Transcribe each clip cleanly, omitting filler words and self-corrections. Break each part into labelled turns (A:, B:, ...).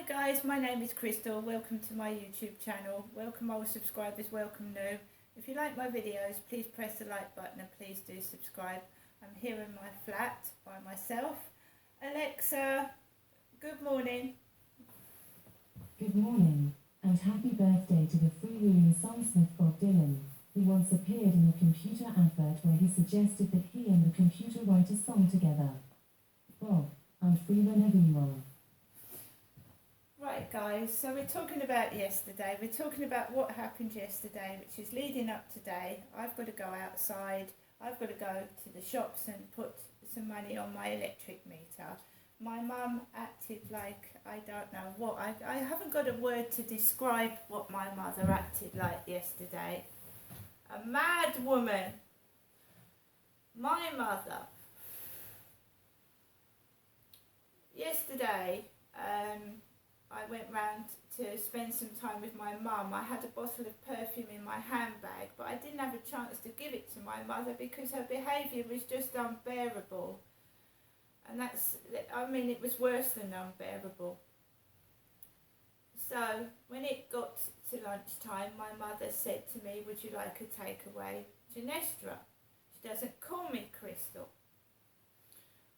A: guys, my name is Crystal. Welcome to my YouTube channel. Welcome old subscribers, welcome new. If you like my videos, please press the like button and please do subscribe. I'm here in my flat by myself. Alexa, good morning.
B: Good morning, and happy birthday to the freewheeling songsmith Bob Dylan, who once appeared in a computer advert where he suggested that he and the computer write a song together. Bob, I'm free whenever you are.
A: Right guys, so we're talking about yesterday. We're talking about what happened yesterday, which is leading up today. I've got to go outside. I've got to go to the shops and put some money on my electric meter. My mum acted like, I don't know what, I haven't got a word to describe what my mother acted like yesterday. A mad woman. My mother. Yesterday, I went round to spend some time with my mum. I had a bottle of perfume in my handbag, but I didn't have a chance to give it to my mother because her behaviour was just unbearable. And it was worse than unbearable. So when it got to lunchtime, my mother said to me, would you like a takeaway Genestra? She doesn't call me Crystal.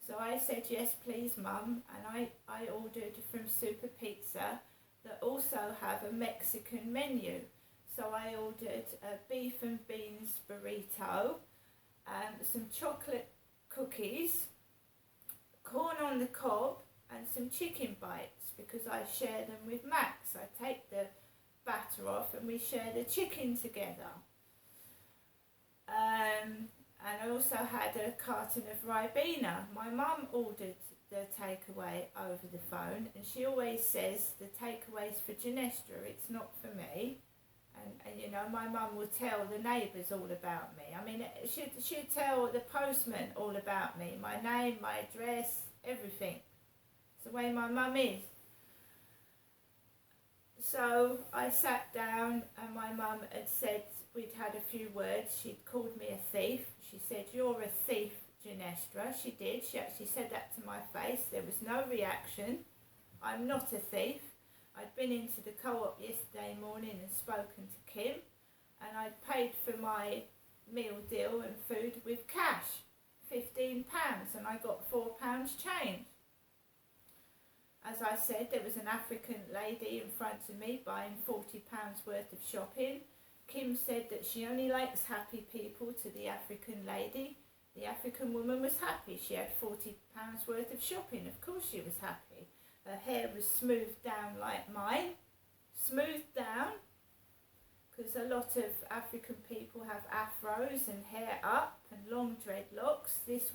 A: So I said, yes please mum, and I ordered from Super Pizza that also have a Mexican menu. So I ordered a beef and beans burrito, some chocolate cookies, corn on the cob and some chicken bites because I share them with Max. I take the batter off and we share the chicken together. And I also had a carton of Ribena. My mum ordered the takeaway over the phone, and she always says the takeaway's for Genestra, it's not for me. And you know, my mum will tell the neighbours all about me. I mean, she'd tell the postman all about me, my name, my address, everything. It's the way my mum is. So I sat down and my mum had said, we'd had a few words. She'd called me a thief. She said, you're a thief, Genestra. She did. She actually said that to my face. There was no reaction. I'm not a thief. I'd been into the co-op yesterday morning and spoken to Kim, and I'd paid for my meal deal and food with cash, £15, and I got £4 change. As I said, there was an African lady in front of me buying £40 worth of shopping. Kim said that she only likes happy people to the African lady. The African woman was happy. She had £40 worth of shopping. Of course she was happy. Her hair was smoothed down like mine. Smoothed down, because a lot of African people have afros and hair up and long dreadlocks. This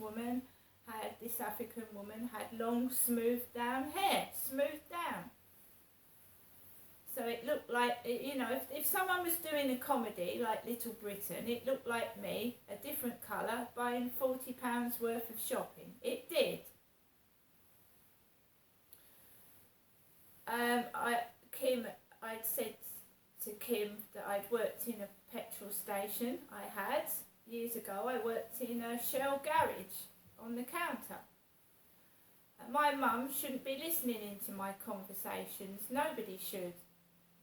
A: African woman had long smoothed down hair. Smoothed down. So it looked like, you know, if someone was doing a comedy like Little Britain, it looked like me, a different colour, buying £40 worth of shopping. It did. I'd said to Kim that I'd worked in a petrol station. I had. Years ago I worked in a Shell garage on the counter. And my mum shouldn't be listening into my conversations. Nobody should.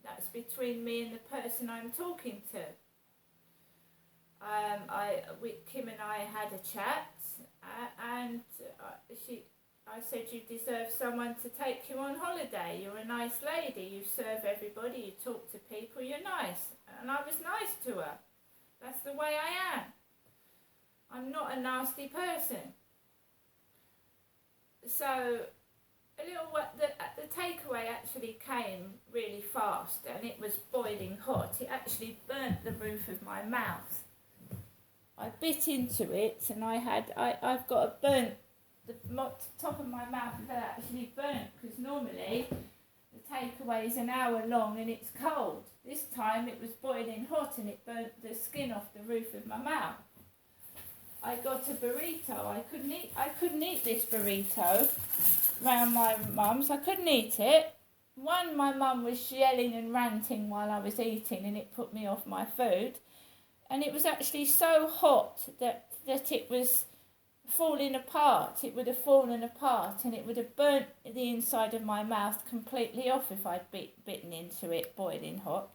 A: That's between me and the person I'm talking to. Kim and I had a chat, and I said, you deserve someone to take you on holiday. You're a nice lady. You serve everybody. You talk to people. You're nice. And I was nice to her. That's the way I am. I'm not a nasty person. So the takeaway actually came really fast, and it was boiling hot. It actually burnt the roof of my mouth. I bit into it, and I've got a burnt. The top of my mouth is actually burnt, because normally the takeaway is an hour long and it's cold. This time it was boiling hot and it burnt the skin off the roof of my mouth. I got a burrito. I couldn't eat this burrito round my mum's. I couldn't eat it. One, my mum was yelling and ranting while I was eating, and it put me off my food. And it was actually so hot that it was falling apart. It would have fallen apart and it would have burnt the inside of my mouth completely off if I'd bitten into it boiling hot.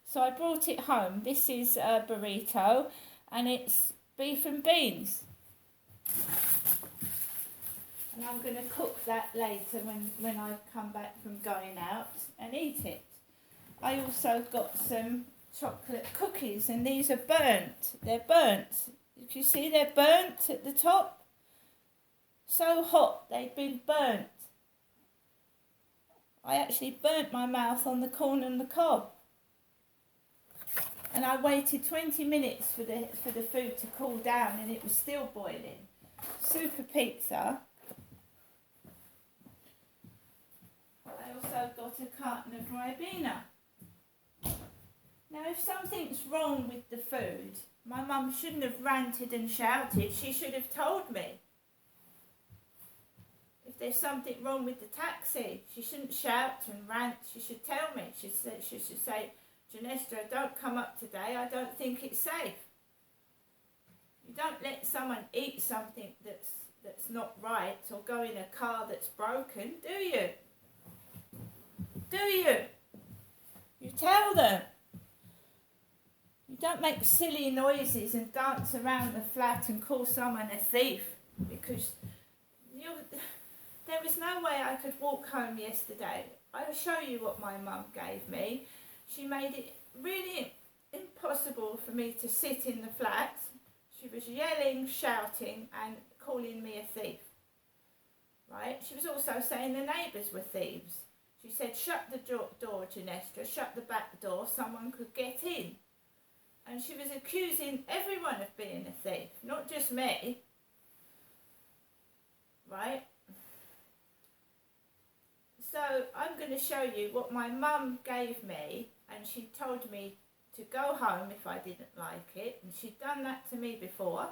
A: So I brought it home. This is a burrito and it's beef and beans. And I'm going to cook that later when I come back from going out and eat it. I also got some chocolate cookies and these are burnt. They're burnt. You see they're burnt at the top? So hot they've been burnt. I actually burnt my mouth on the corn and the cob. And I waited 20 minutes for the food to cool down and it was still boiling. Super pizza. I also got a carton of Ribena. Now if something's wrong with the food, my mum shouldn't have ranted and shouted, she should have told me. If there's something wrong with the taxi, she shouldn't shout and rant, she should tell me. She should say, Ginestra, don't come up today, I don't think it's safe. You don't let someone eat something that's not right or go in a car that's broken, do you? Do you? You tell them. You don't make silly noises and dance around the flat and call someone a thief because there was no way I could walk home yesterday. I'll show you what my mum gave me. She made it really impossible for me to sit in the flat. She was yelling, shouting and calling me a thief. Right? She was also saying the neighbours were thieves. She said, shut the door, Ginestra, shut the back door, someone could get in. And she was accusing everyone of being a thief, not just me. Right? So I'm going to show you what my mum gave me, and she told me to go home if I didn't like it, and she'd done that to me before.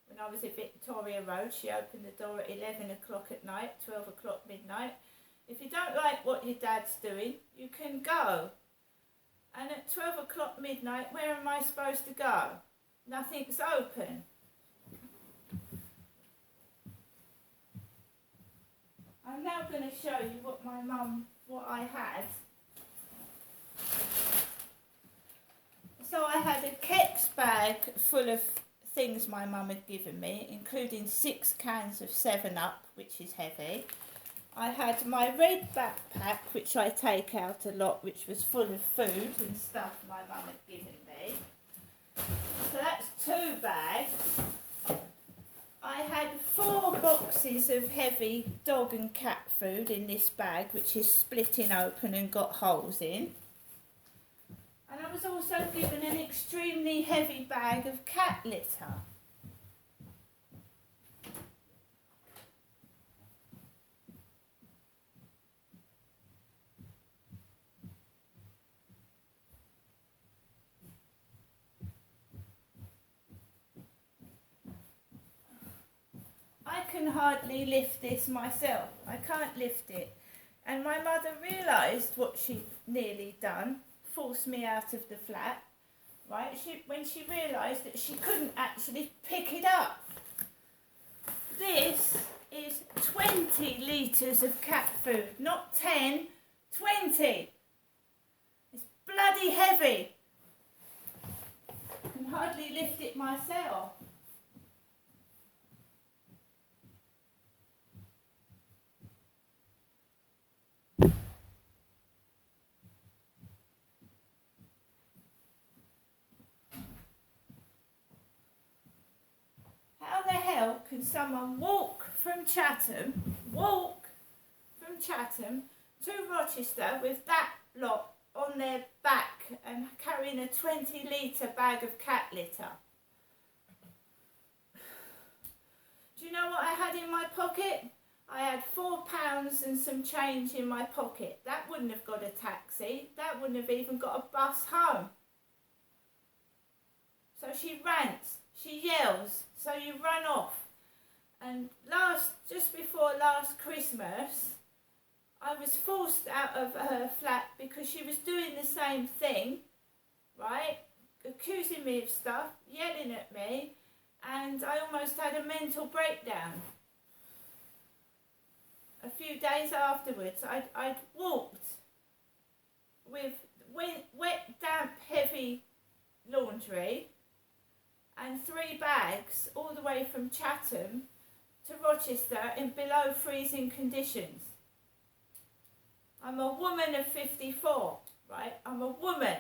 A: When I was at Victoria Road, she opened the door at 11 o'clock at night, 12 o'clock midnight. If you don't like what your dad's doing, you can go. And at 12 o'clock midnight, where am I supposed to go? Nothing's open. I'm now going to show you what I had. So I had a Kexx bag full of things my mum had given me, including 6 cans of 7-Up, which is heavy. I had my red backpack, which I take out a lot, which was full of food and stuff my mum had given me. So that's 2 bags. I had 4 boxes of heavy dog and cat food in this bag, which is splitting open and got holes in. And I was also given an extremely heavy bag of cat litter. I can hardly lift this myself. I can't lift it. And my mother realised what she'd nearly done, forced me out of the flat, right? When she realised that she couldn't actually pick it up. This is 20 litres of cat food, not 10, 20. It's bloody heavy. I can hardly lift it myself. How the hell can someone walk from Chatham to Rochester with that lot on their back and carrying a 20-litre bag of cat litter? Do you know what I had in my pocket? I had £4 and some change in my pocket. That wouldn't have got a taxi. That wouldn't have even got a bus home. So she rants, she yells, so you run off. And just before last Christmas, I was forced out of her flat because she was doing the same thing, right? Accusing me of stuff, yelling at me, and I almost had a mental breakdown. A few days afterwards, I'd walked with wet, damp, heavy laundry and 3 bags all the way from Chatham to Rochester in below freezing conditions. I'm a woman of 54, right? I'm a woman.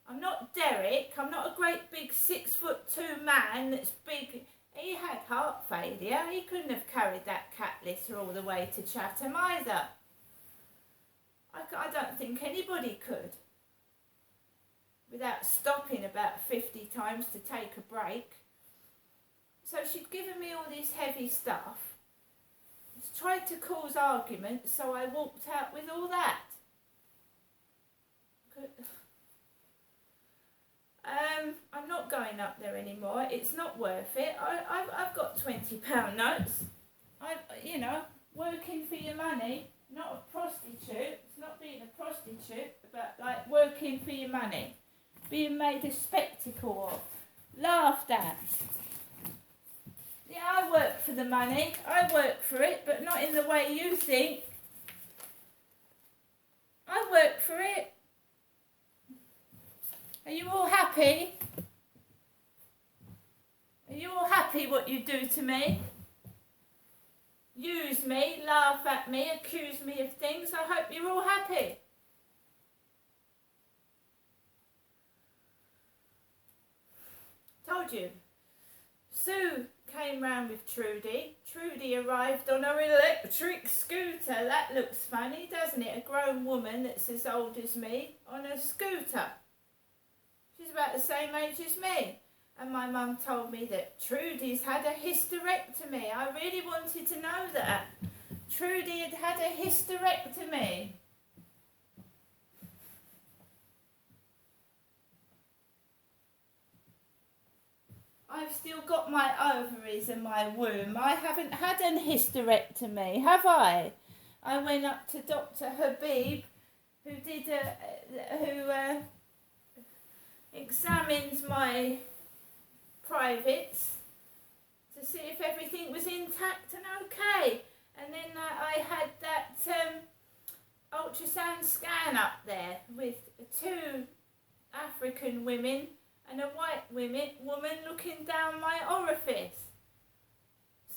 A: I'm not Derek. I'm not a great big 6'2" man that's big. He had heart failure. He couldn't have carried that cat litter all the way to Chatham either. I don't think anybody could. Without stopping about 50 times to take a break. So she'd given me all this heavy stuff. She's tried to cause arguments, so I walked out with all that. I'm not going up there anymore. It's not worth it. I've got £20 notes. Working for your money, not a prostitute. It's not being a prostitute, but like working for your money. Being made a spectacle of, laughed at. Yeah, I work for the money. I work for it, but not in the way you think. I work for it. Are you all happy? Are you all happy what you do to me? Use me, laugh at me, accuse me of things. I hope you're all happy. Told you. Sue came round with Trudy. Trudy arrived on her electric scooter. That looks funny, doesn't it? A grown woman that's as old as me on a scooter. She's about the same age as me. And my mum told me that Trudy's had a hysterectomy. I really wanted to know that. Trudy had had a hysterectomy. I've still got my ovaries and my womb. I haven't had an hysterectomy, have I? I went up to Dr. Habib, who examines my privates to see if everything was intact and okay. And then I had that ultrasound scan up there with 2 African women and a white woman looking down my orifice,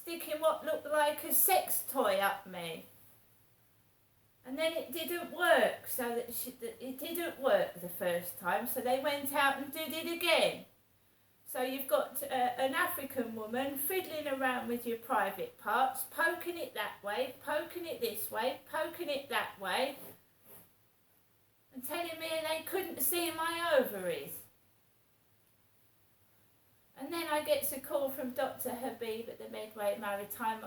A: sticking what looked like a sex toy up me. And then it didn't work, it didn't work the first time, so they went out and did it again. So you've got an African woman fiddling around with your private parts, poking it that way, poking it this way, poking it that way, and telling me they couldn't see my ovaries. And then I get a call from Dr. Habib at the Medway Maritime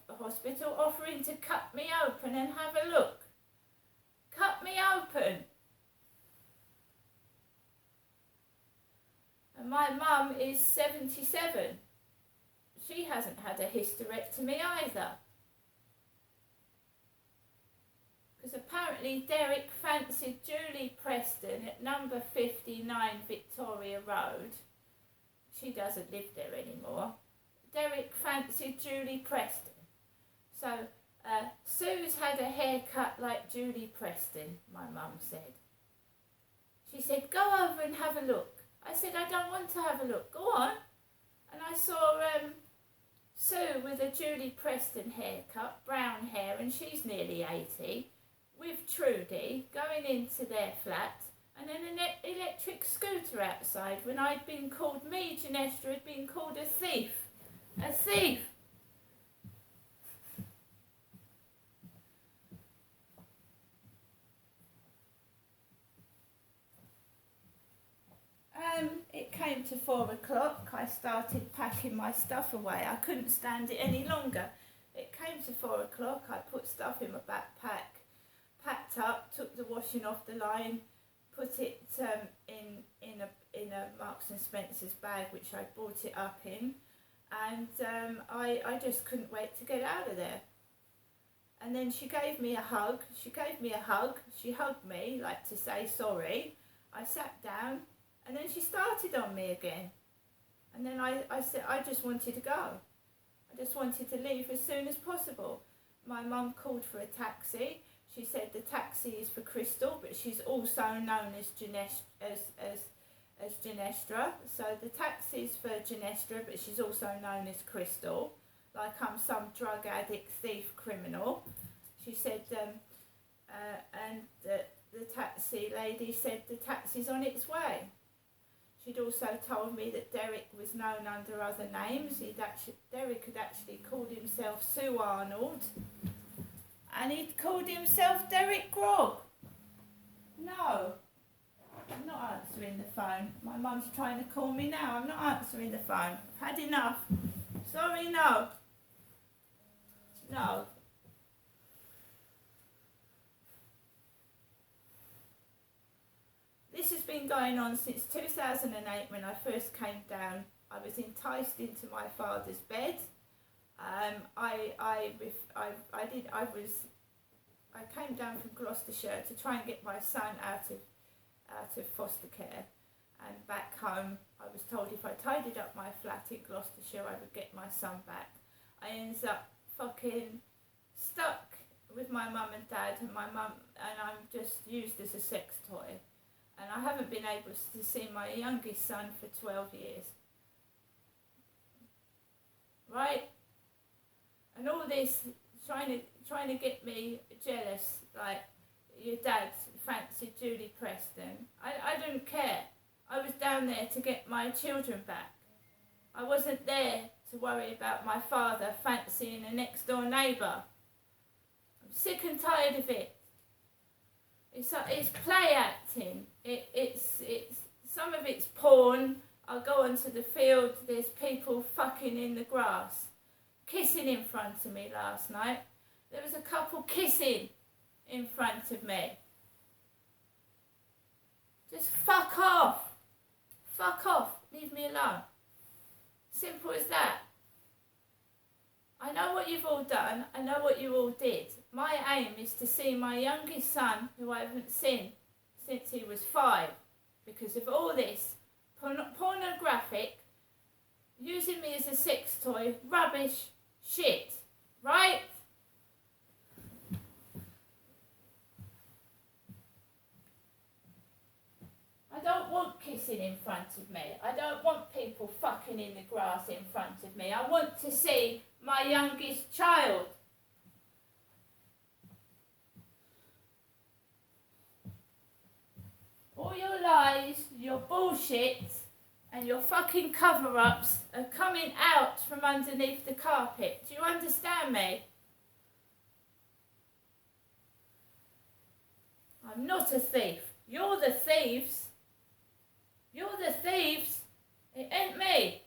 A: Hospital offering to cut me open and have a look. Cut me open. And my mum is 77. She hasn't had a hysterectomy either. Because apparently Derek fancied Julie Preston at number 59 Victoria Road. She doesn't live there anymore. Derek fancied Julie Preston. So Sue's had a haircut like Julie Preston, my mum said. She said, go over and have a look. I said, I don't want to have a look. Go on. And I saw Sue with a Julie Preston haircut, brown hair, and she's nearly 80, with Trudy going into their flat. And then an electric scooter outside when I'd been called, me, Ginestra, had been called a thief. A thief! It came to 4 o'clock. I started packing my stuff away. I couldn't stand it any longer. It came to 4 o'clock. I put stuff in my backpack, packed up, took the washing off the line, put it in a Marks and Spencer's bag, which I bought it up in, and I just couldn't wait to get out of there. And then she gave me a hug. She hugged me, like to say sorry. I sat down, and then she started on me again. And then I said I just wanted to go. I just wanted to leave as soon as possible. My mum called for a taxi. She said the taxi is for Crystal, but she's also known as Ginestra. So the taxi's for Ginestra, but she's also known as Crystal, like I'm some drug addict, thief, criminal. She said, and the taxi lady said the taxi's on its way. She'd also told me that Derek was known under other names. Derek had actually called himself Sue Arnold, and he'd called himself Derek Grog. No, I'm not answering the phone. My mum's trying to call me now. I'm not answering the phone. I've had enough. Sorry, no. No. This has been going on since 2008 when I first came down. I was enticed into my father's bed. I came down from Gloucestershire to try and get my son out of foster care, and back home I was told if I tidied up my flat in Gloucestershire I would get my son back. I ended up fucking stuck with my mum and dad, and I'm just used as a sex toy. And I haven't been able to see my youngest son for 12 years. Right? And all this trying to get me jealous, like your dad fancied Julie Preston. I didn't care. I was down there to get my children back. I wasn't there to worry about my father fancying a next door neighbour. I'm sick and tired of it. It's play acting. It's some of it's porn. I'll go onto the field. There's people fucking in the grass, kissing in front of me last night. There was a couple kissing in front of me. Just fuck off. Fuck off. Leave me alone. Simple as that. I know what you've all done. I know what you all did. My aim is to see my youngest son, who I haven't seen since he was 5, because of all this pornographic, using me as a sex toy, rubbish, shit, right? I don't want kissing in front of me. I don't want people fucking in the grass in front of me. I want to see my youngest child. All your lies, your bullshit, and your fucking cover-ups are coming out from underneath the carpet. Do you understand me? I'm not a thief. You're the thieves. You're the thieves. It ain't me.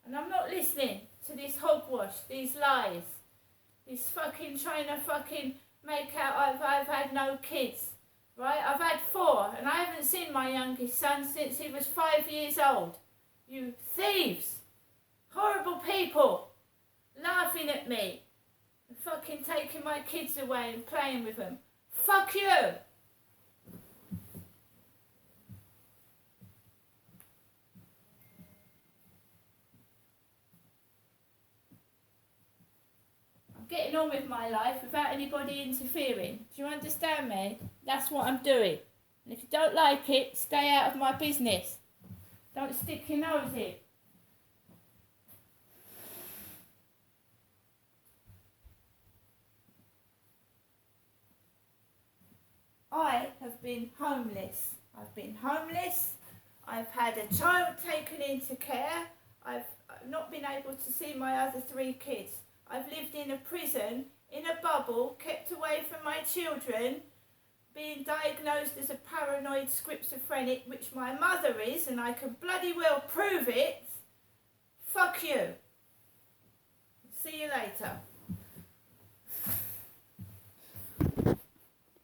A: And I'm not listening to this hogwash, these lies. This fucking trying to fucking make out I've had no kids. Right? I've had 4, and I haven't seen my youngest son since he was 5 years old. You thieves! Horrible people! Laughing at me. And fucking taking my kids away and playing with them. Fuck you! I'm getting on with my life without anybody interfering. Do you understand me? That's what I'm doing. And if you don't like it, stay out of my business. Don't stick your nose in. I have been homeless. I've been homeless. I've had a child taken into care. I've not been able to see my other 3 kids. I've lived in a prison, in a bubble, kept away from my children, being diagnosed as a paranoid schizophrenic, which my mother is, and I can bloody well prove it.